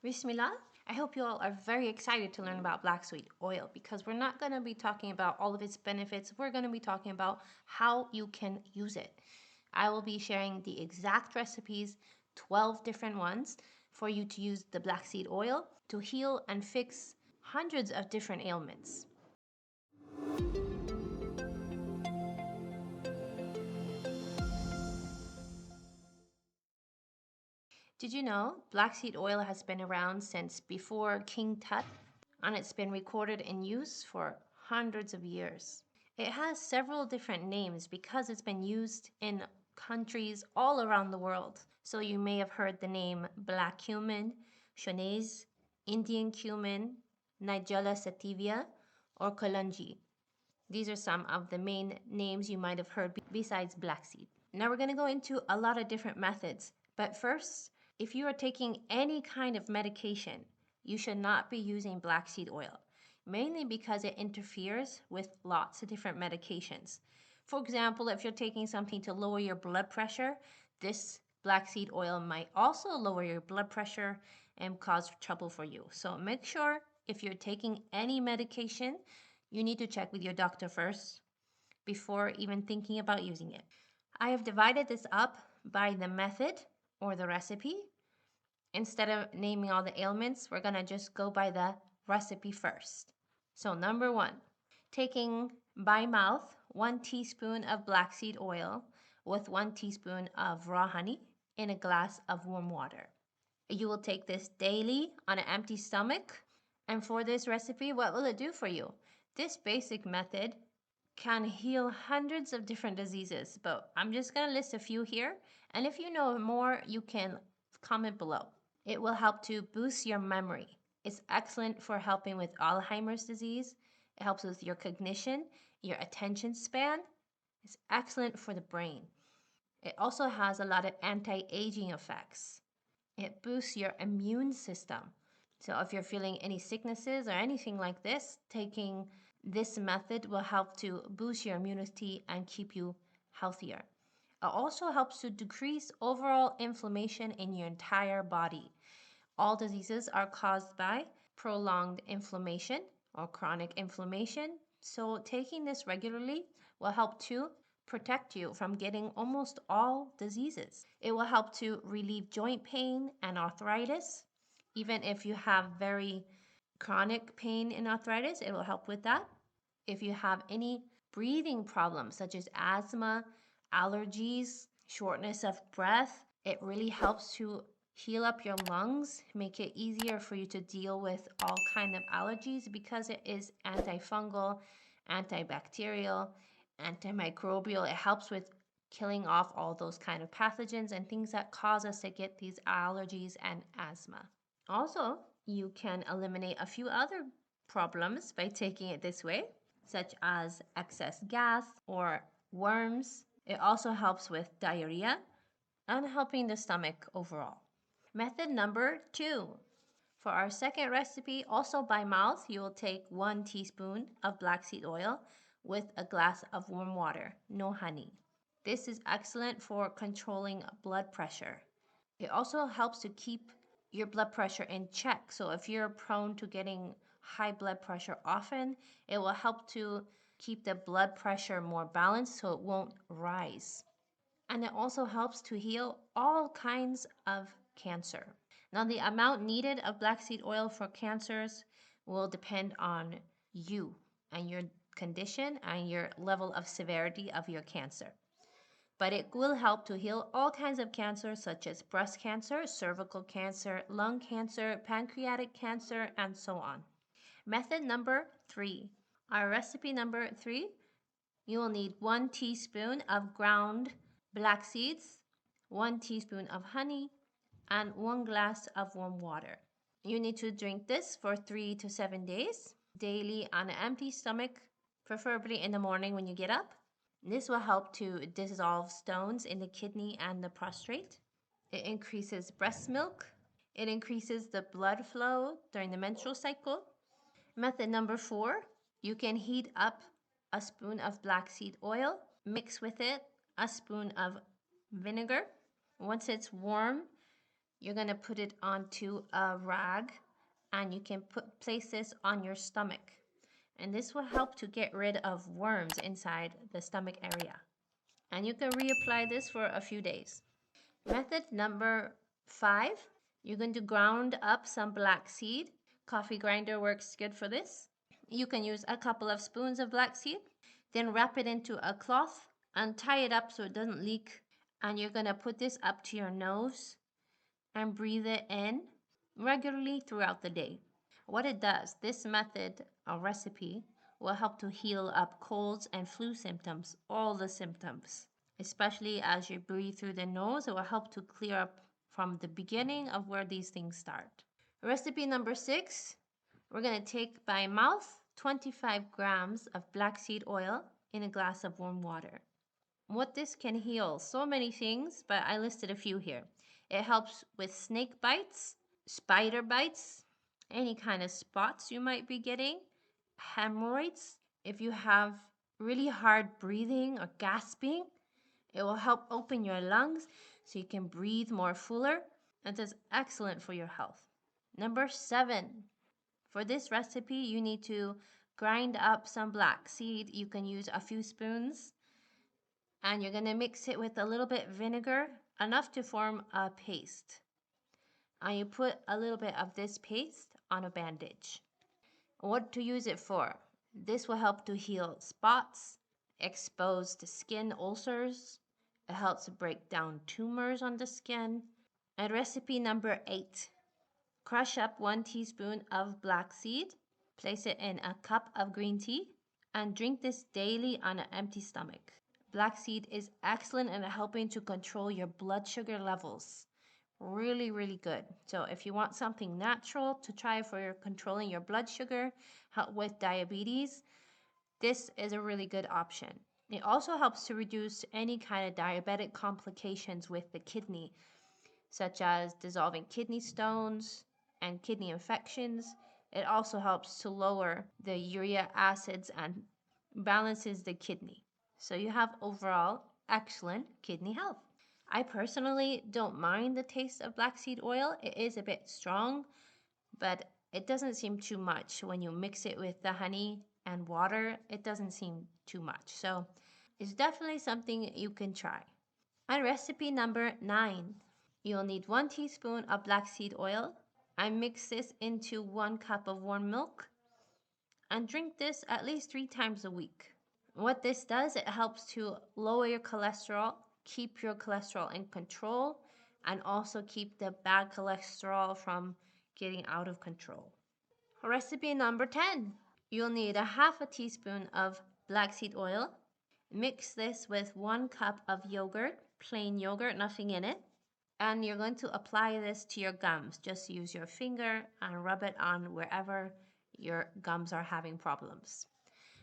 Bismillah. I hope you all are very excited to learn about black seed oil because we're not going to be talking about all of its benefits. We're going to be talking about how you can use it. I will be sharing the exact recipes, 12 different ones, for you to use the black seed oil to heal and fix hundreds of different ailments. Did you know black seed oil has been around since before King Tut, and it's been recorded in use for hundreds of years? It has several different names because it's been used in countries all around the world. So you may have heard the name black cumin, Shonase, Indian cumin, nigella sativa, or kalonji. These are some of the main names you might have heard besides black seed. Now we're going to go into a lot of different methods. But first, if you are taking any kind of medication, you should not be using black seed oil, mainly because it interferes with lots of different medications. For example, if you're taking something to lower your blood pressure, this black seed oil might also lower your blood pressure and cause trouble for you. So make sure if you're taking any medication, you need to check with your doctor first before even thinking about using it. I have divided this up by the method or the recipe. Instead of naming all the ailments, we're gonna just go by the recipe first. So number 1, taking by mouth 1 teaspoon of black seed oil with 1 teaspoon of raw honey in a glass of warm water. You will take this daily on an empty stomach. And for this recipe, what will it do for you? This basic method can heal hundreds of different diseases, but I'm just going to list a few here. And if you know more, you can comment below. It will help to boost your memory. It's excellent for helping with Alzheimer's disease. It helps with your cognition, your attention span. It's excellent for the brain. It also has a lot of anti-aging effects. It boosts your immune system. So if you're feeling any sicknesses or anything like this, taking this method will help to boost your immunity and keep you healthier. It also helps to decrease overall inflammation in your entire body. All diseases are caused by prolonged inflammation or chronic inflammation. So taking this regularly will help to protect you from getting almost all diseases. It will help to relieve joint pain and arthritis. Even if you have very chronic pain and arthritis, it will help with that. If you have any breathing problems such as asthma, allergies, shortness of breath, it really helps to heal up your lungs, make it easier for you to deal with all kind of allergies because it is antifungal, antibacterial, antimicrobial. It helps with killing off all those kind of pathogens and things that cause us to get these allergies and asthma. Also, you can eliminate a few other problems by taking it this way, such as excess gas or worms. It also helps with diarrhea and helping the stomach overall. Method number 2. For our second recipe, also by mouth, you will take 1 teaspoon of black seed oil with a glass of warm water, no honey. This is excellent for controlling blood pressure. It also helps to keep your blood pressure in check. So if you're prone to getting high blood pressure often, it will help to keep the blood pressure more balanced so it won't rise. And it also helps to heal all kinds of cancer. Now, the amount needed of black seed oil for cancers will depend on you and your condition and your level of severity of your cancer. But it will help to heal all kinds of cancers such as breast cancer, cervical cancer, lung cancer, pancreatic cancer, and so on. Method number 3. Our recipe number 3, you will need 1 teaspoon of ground black seeds, 1 teaspoon of honey, and 1 glass of warm water. You need to drink this for 3 to 7 days, daily on an empty stomach, preferably in the morning when you get up. This will help to dissolve stones in the kidney and the prostate. It increases breast milk. It increases the blood flow during the menstrual cycle. Method number 4, you can heat up a spoon of black seed oil, mix with it a spoon of vinegar. Once it's warm, You're going to put it onto a rag and you can place this on your stomach. And this will help to get rid of worms inside the stomach area. And you can reapply this for a few days. Method number 5, you're going to ground up some black seed. Coffee grinder works good for this. You can use a couple of spoons of black seed, then wrap it into a cloth and tie it up so it doesn't leak. And you're going to put this up to your nose and breathe it in regularly throughout the day. What it does, this method or recipe will help to heal up colds and flu symptoms, all the symptoms. Especially as you breathe through the nose, it will help to clear up from the beginning of where these things start. Recipe number 6, we're going to take by mouth 25 grams of black seed oil in a glass of warm water. What this can heal, so many things, but I listed a few here. It helps with snake bites, spider bites, any kind of spots you might be getting, hemorrhoids. If you have really hard breathing or gasping, it will help open your lungs so you can breathe more fuller. And it's excellent for your health. Number 7, for this recipe, you need to grind up some black seed. You can use a few spoons. And you're going to mix it with a little bit vinegar, enough to form a paste. And you put a little bit of this paste on a bandage. What to use it for? This will help to heal spots, exposed skin ulcers. It helps break down tumors on the skin. And recipe number 8. Crush up 1 teaspoon of black seed. Place it in a cup of green tea and drink this daily on an empty stomach. Black seed is excellent in helping to control your blood sugar levels. Really, really good. So if you want something natural to try for your controlling your blood sugar, help with diabetes, this is a really good option. It also helps to reduce any kind of diabetic complications with the kidney, such as dissolving kidney stones and kidney infections. It also helps to lower the uric acids and balances the kidney. So you have overall excellent kidney health. I personally don't mind the taste of black seed oil. It is a bit strong, but it doesn't seem too much. When you mix it with the honey and water, it doesn't seem too much. So it's definitely something you can try. And recipe number 9. You'll need 1 teaspoon of black seed oil. I mix this into 1 cup of warm milk and drink this at least 3 times a week. What this does, it helps to lower your cholesterol, keep your cholesterol in control, and also keep the bad cholesterol from getting out of control. Recipe number 10. You'll need a half a teaspoon of black seed oil. Mix this with 1 cup of yogurt, plain yogurt, nothing in it. And you're going to apply this to your gums. Just use your finger and rub it on wherever your gums are having problems.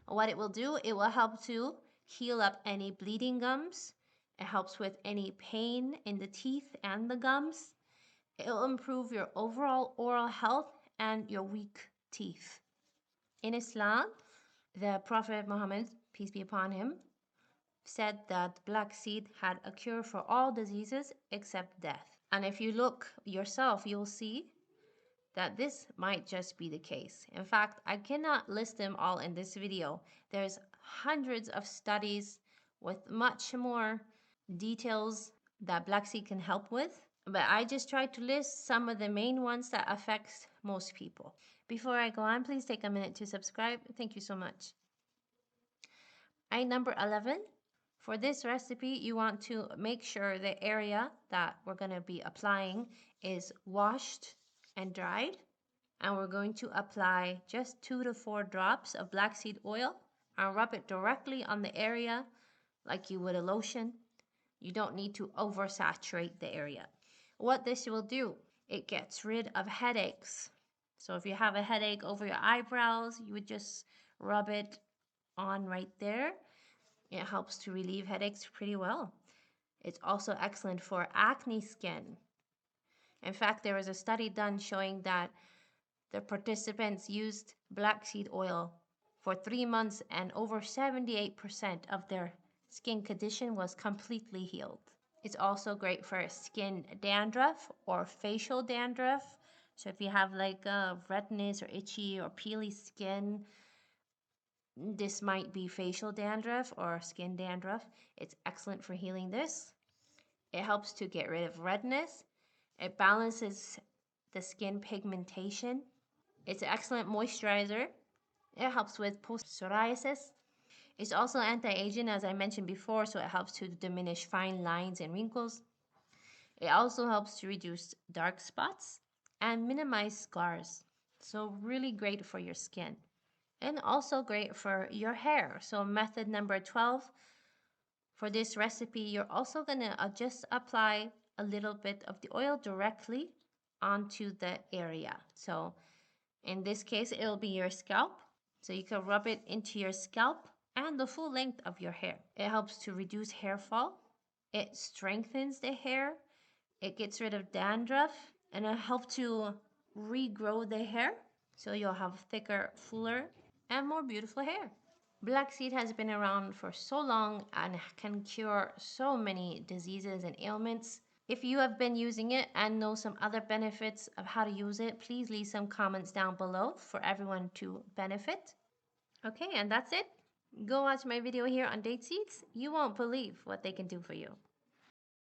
What it will do, it will help to heal up any bleeding gums. It helps with any pain in the teeth and the gums. It will improve your overall oral health and your weak teeth. In Islam, the Prophet Muhammad, peace be upon him, said that black seed had a cure for all diseases except death. And if you look yourself, you'll see that this might just be the case. In fact, I cannot list them all in this video. There's hundreds of studies with much more details that black seed can help with, but I just tried to list some of the main ones that affects most people. Before I go on, please take a minute to subscribe. Thank you so much. Number 11. For this recipe, you want to make sure the area that we're going to be applying is washed and dried. And we're going to apply just 2 to 4 drops of black seed oil and rub it directly on the area like you would a lotion. You don't need to oversaturate the area. What this will do, it gets rid of headaches. So if you have a headache over your eyebrows, you would just rub it on right there. It helps to relieve headaches pretty well. It's also excellent for acne skin. In fact, there was a study done showing that the participants used black seed oil for 3 months and over 78% of their skin condition was completely healed. It's also great for skin dandruff or facial dandruff. So if you have like redness or itchy or peely skin, this might be facial dandruff or skin dandruff. It's excellent for healing this. It helps to get rid of redness. It balances the skin pigmentation. It's an excellent moisturizer. It helps with post psoriasis. It's also anti-aging, as I mentioned before, so it helps to diminish fine lines and wrinkles. It also helps to reduce dark spots and minimize scars. So really great for your skin. And also great for your hair. So method number 12, for this recipe, you're also going to just apply a little bit of the oil directly onto the area. So in this case, it'll be your scalp. So you can rub it into your scalp and the full length of your hair. It helps to reduce hair fall. It strengthens the hair. It gets rid of dandruff, and it helps to regrow the hair. So you'll have thicker, fuller, and more beautiful hair. Black seed has been around for so long and can cure so many diseases and ailments. If you have been using it and know some other benefits of how to use it, please leave some comments down below for everyone to benefit. Okay, and that's it. Go watch my video here on date seeds. You won't believe what they can do for you.